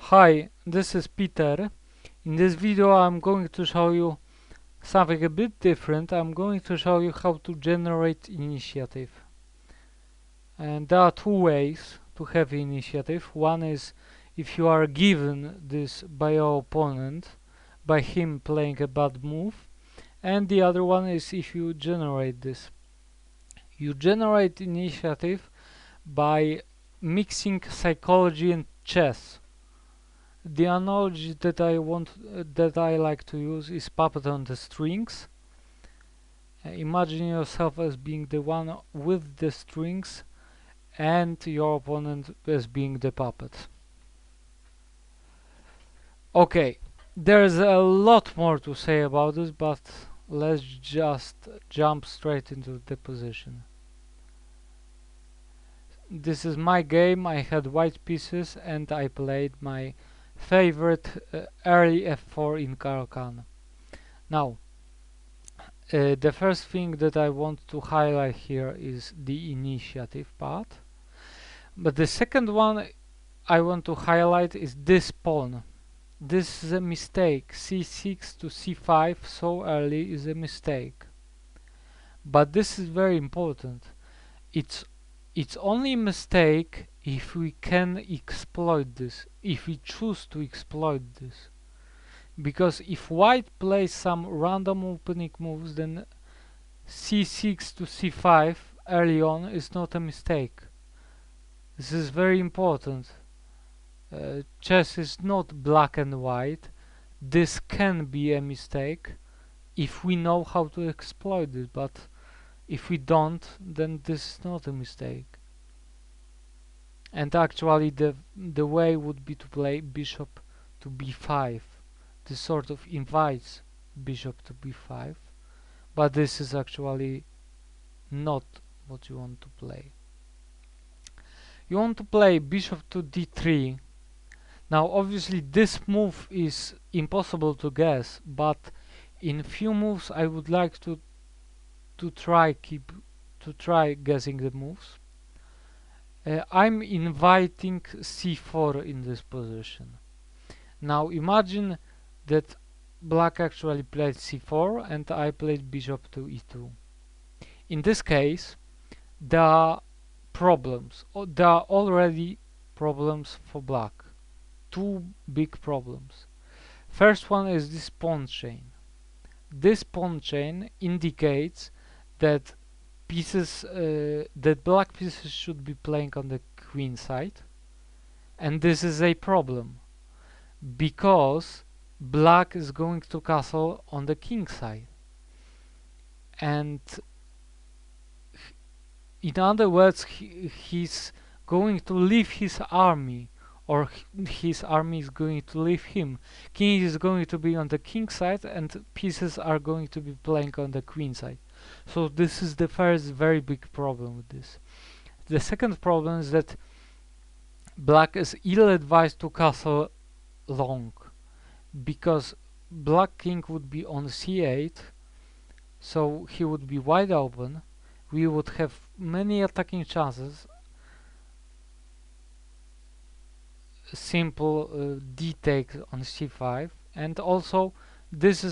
Hi, this is Peter. In this video I'm going to show you something a bit different. I'm going to show you how to generate initiative. And there are two ways to have initiative. One is if you are given this by your opponent, by him playing a bad move, and the other one is if you generate this. You generate initiative by mixing psychology and chess. The analogy that I like to use is puppet on the strings. Imagine yourself as being the one with the strings and your opponent as being the puppet. Okay, there's a lot more to say about this, but let's just jump straight into the position. This is my game. I had white pieces and I played my favorite early f4 in Caro Kann. Now, the first thing that I want to highlight here is the initiative part. But the second one I want to highlight is this pawn. This is a mistake. c6 to c5 so early is a mistake. But this is very important. It's only a mistake if we can exploit this, if we choose to exploit this. Because if white plays some random opening moves, then c6 to c5 early on is not a mistake. This is very important. Chess is not black and white. This can be a mistake if we know how to exploit it, but if we don't, then this is not a mistake. And actually the way would be to play bishop to b5. This sort of invites bishop to b5, but this is actually not what you want to play. You want to play bishop to d3. Now obviously this move is impossible to guess, but in few moves I would like to try guessing the moves. I'm inviting c4 in this position. Now imagine that black actually played c4 and I played bishop to e2. In this case, there are problems. There are already problems for black. Two big problems. First one is this pawn chain. This pawn chain indicates that that black pieces should be playing on the queen side, and this is a problem because black is going to castle on the king side, and in other words he's going to leave his army, or his army is going to leave him. King is going to be on the king side and pieces are going to be playing on the queen side. So this is the first very big problem with this. The second problem is that black is ill-advised to castle long, because black king would be on c8, so he would be wide open. We would have many attacking chances. Simple d take on c5, and also this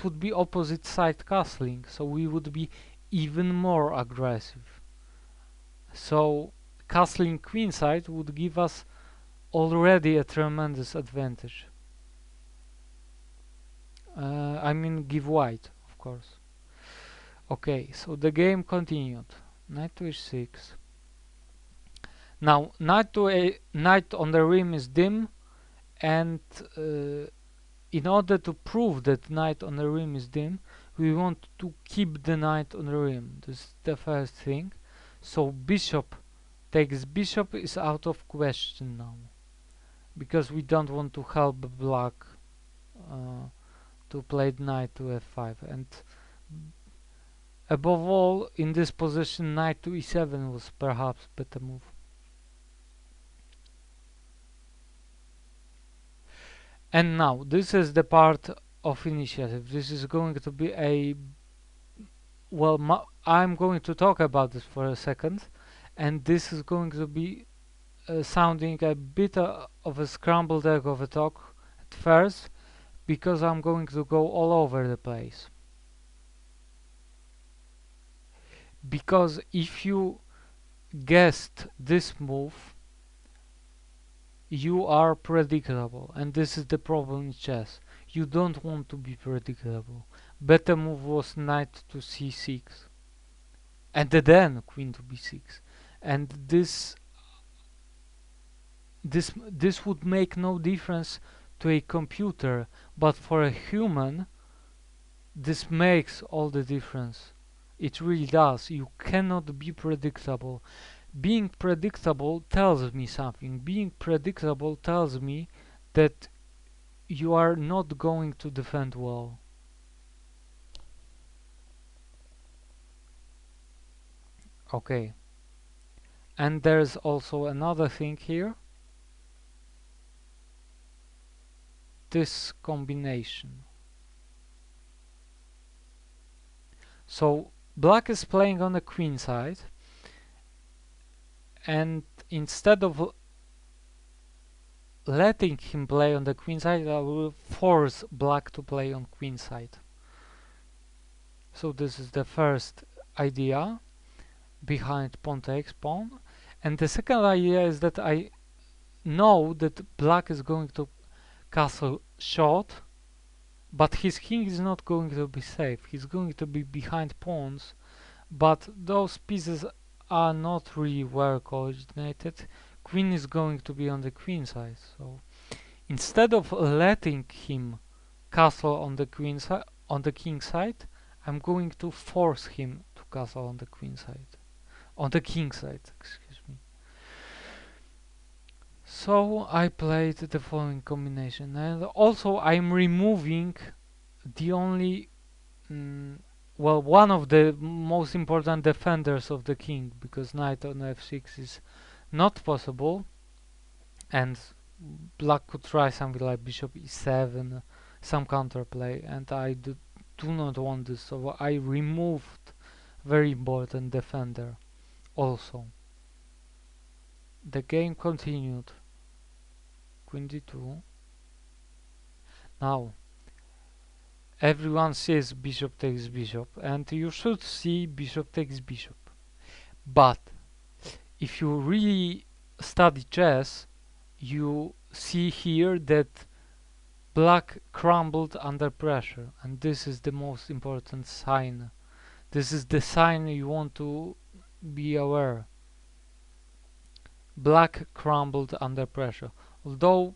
would be opposite side castling, so we would be even more aggressive. So castling queenside would give us already a tremendous advantage. I mean give white, of course. Okay, so the game continued. Knight to h6. Now knight on the rim is dim, and in order to prove that knight on the rim is dim, we want to keep the knight on the rim. This is the first thing. So bishop takes bishop is out of question now, because we don't want to help black to play knight to f5, and above all in this position knight to e7 was perhaps better move. And now this is the part of initiative. This is going to be a I'm going to talk about this for a second, and this is going to be sounding a bit of a scrambled egg of a talk at first, because I'm going to go all over the place. Because if you guessed this move, you are predictable, and this is the problem in chess. You don't want to be predictable. Better move was knight to c6, and then queen to b6, and this would make no difference to a computer, but for a human this makes all the difference. It really does. You cannot be predictable. Being predictable tells me something. Being predictable tells me that you are not going to defend well. Okay. And there's also another thing here. This combination. So black is playing on the queen side, and instead of letting him play on the queen side, I will force black to play on queen side. So this is the first idea behind pawn takes pawn, and the second idea is that I know that black is going to castle short, but his king is not going to be safe. He's going to be behind pawns, but those pieces are not really well coordinated. Queen is going to be on the queen side, so instead of letting him castle on the queen side, on the king side, I'm going to force him to castle on the queen side, on the king side, excuse me. So I played the following combination, and also I'm removing the only well, one of the most important defenders of the king, because knight on f6 is not possible, and black could try something like bishop e7, some counterplay, and I do not want this, so I removed very important defender also. The game continued. Queen d2. Now everyone says bishop takes bishop, and you should see bishop takes bishop, but if you really study chess, you see here that black crumbled under pressure, and this is the most important sign. This is the sign you want to be aware. Black crumbled under pressure. Although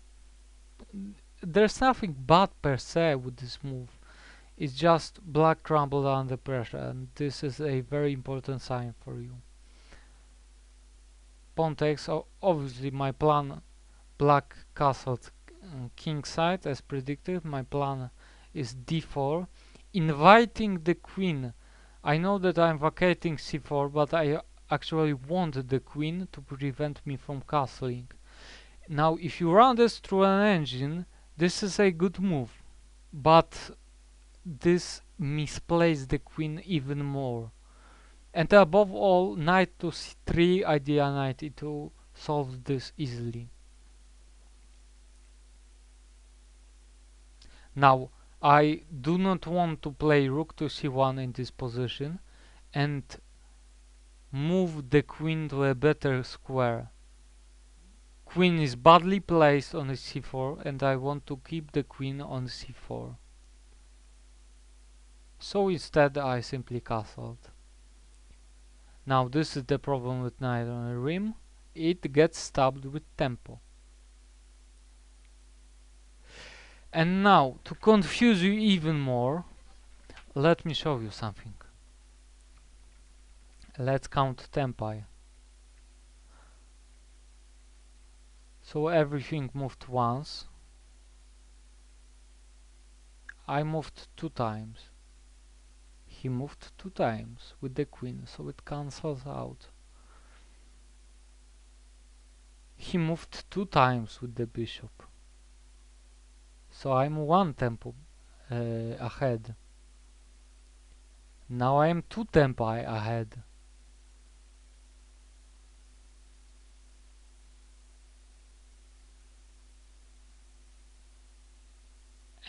there's nothing bad per se with this move. It's just black crumbled under pressure, and this is a very important sign for you. Pawn takes, obviously my plan, black castled king side as predicted. My plan is d4, inviting the queen. I know that I'm vacating c4, but I actually want the queen to prevent me from castling. Now if you run this through an engine, this is a good move, but this misplaces the queen even more. And above all, knight to c3, idea knight e2 solves this easily. Now I do not want to play rook to c1 in this position and move the queen to a better square. Queen is badly placed on c4, and I want to keep the queen on c4. So instead I simply castled. Now this is the problem with knight on a rim. It gets stabbed with tempo. And now, to confuse you even more, let me show you something. Let's count tempi. So everything moved once. I moved 2 times. He moved 2 times with the queen, so it cancels out. He moved 2 times with the bishop. So I'm 1 tempo ahead. Now I am 2 tempi ahead.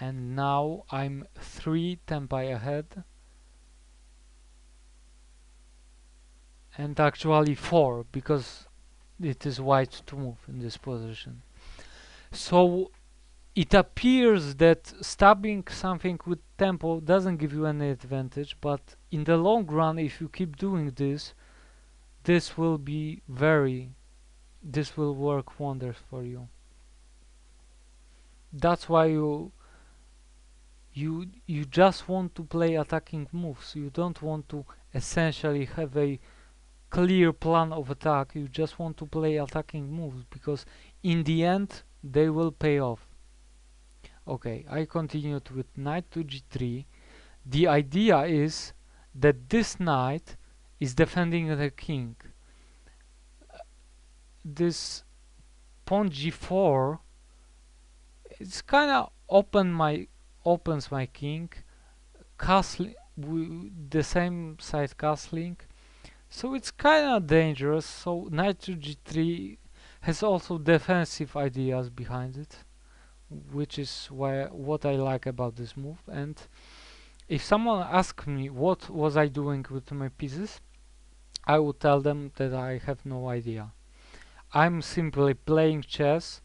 and now I'm 3 tempi ahead, and actually 4 because it is white to move in this position. So it appears that stabbing something with tempo doesn't give you any advantage, but in the long run, if you keep doing this, this will work wonders for you. That's why you just want to play attacking moves. You don't want to essentially have a clear plan of attack. You just want to play attacking moves because in the end they will pay off. Okay, I continued with knight to g3. The idea is that this knight is defending the king. This pawn g4, it's kind of opens my king, castle the same side castling, so it's kind of dangerous. So knight to g3 has also defensive ideas behind it, which is what I like about this move. And if someone asks me what was I doing with my pieces, I would tell them that I have no idea. I'm simply playing chess,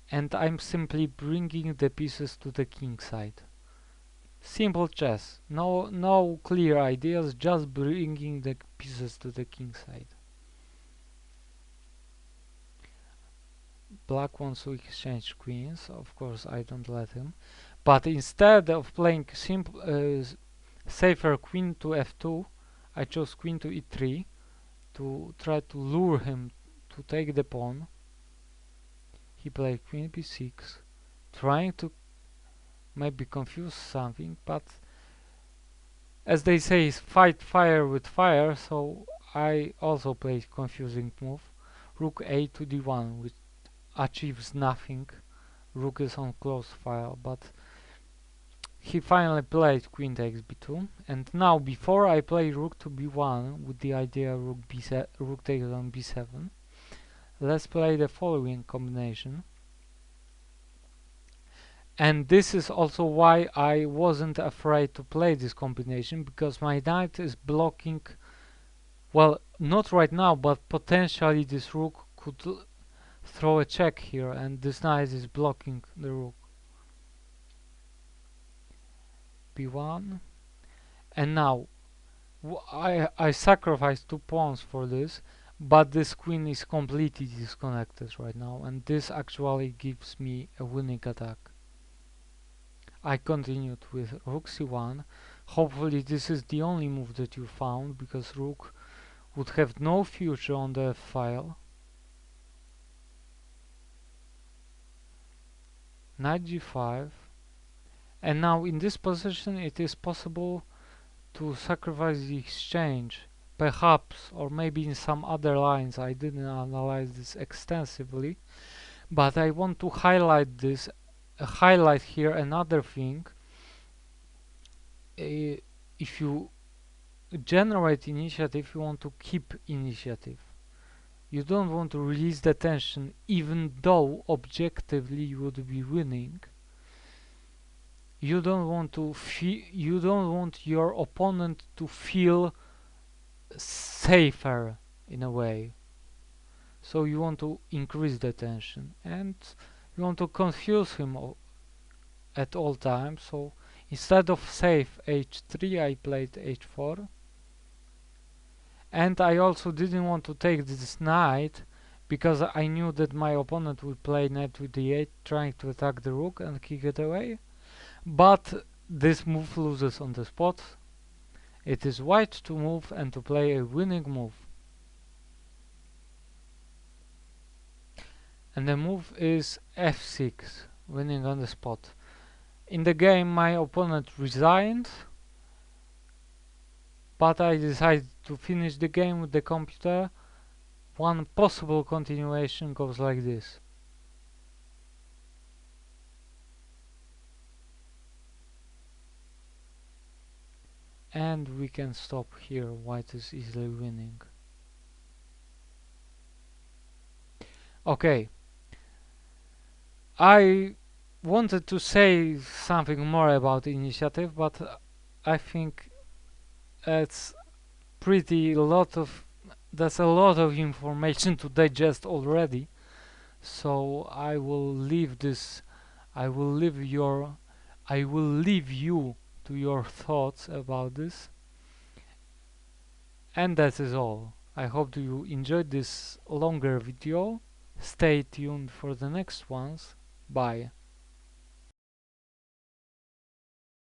and I'm simply bringing the pieces to the king side. Simple chess. No clear ideas, just bringing the pieces to the king side. Black wants to exchange queens. Of course, I don't let him. But instead of playing safer queen to f2, I chose queen to e3 to try to lure him to take the pawn. He played queen b6, trying to maybe confuse something, but as they say, fight fire with fire, so I also played confusing move. Rook a to d1, which achieves nothing. Rook is on close file, but he finally played queen takes b2, and now before I play rook to b1 with the idea rook takes on b7, let's play the following combination. And this is also why I wasn't afraid to play this combination, because my knight is blocking, well, not right now, but potentially this rook could throw a check here, and this knight is blocking the rook. b1, and now I sacrificed 2 pawns for this, but this queen is completely disconnected right now, and this actually gives me a winning attack. I continued with rook c1. Hopefully this is the only move that you found, because rook would have no future on the f-file. Knight g5, and now in this position it is possible to sacrifice the exchange, perhaps, or maybe in some other lines. I didn't analyze this extensively, but I want to highlight here another thing. If you generate initiative, you want to keep initiative. You don't want to release the tension, even though objectively you would be winning. You don't want your opponent to feel safer in a way. So you want to increase the tension, and you want to confuse him at all times. So instead of safe h3, I played h4. And I also didn't want to take this knight, because I knew that my opponent would play knight to d8, trying to attack the rook and kick it away. But this move loses on the spot. It is white to move and to play a winning move. And the move is f6, winning on the spot. In the game my opponent resigned, but I decided to finish the game with the computer. One possible continuation goes like this. And we can stop here. White is easily winning. Okay. I wanted to say something more about the initiative, but I think it's pretty lot of that's a lot of information to digest already. So I will leave your I will leave you to your thoughts about this, and that is all. I hope you enjoyed this longer video. Stay tuned for the next ones. Bye.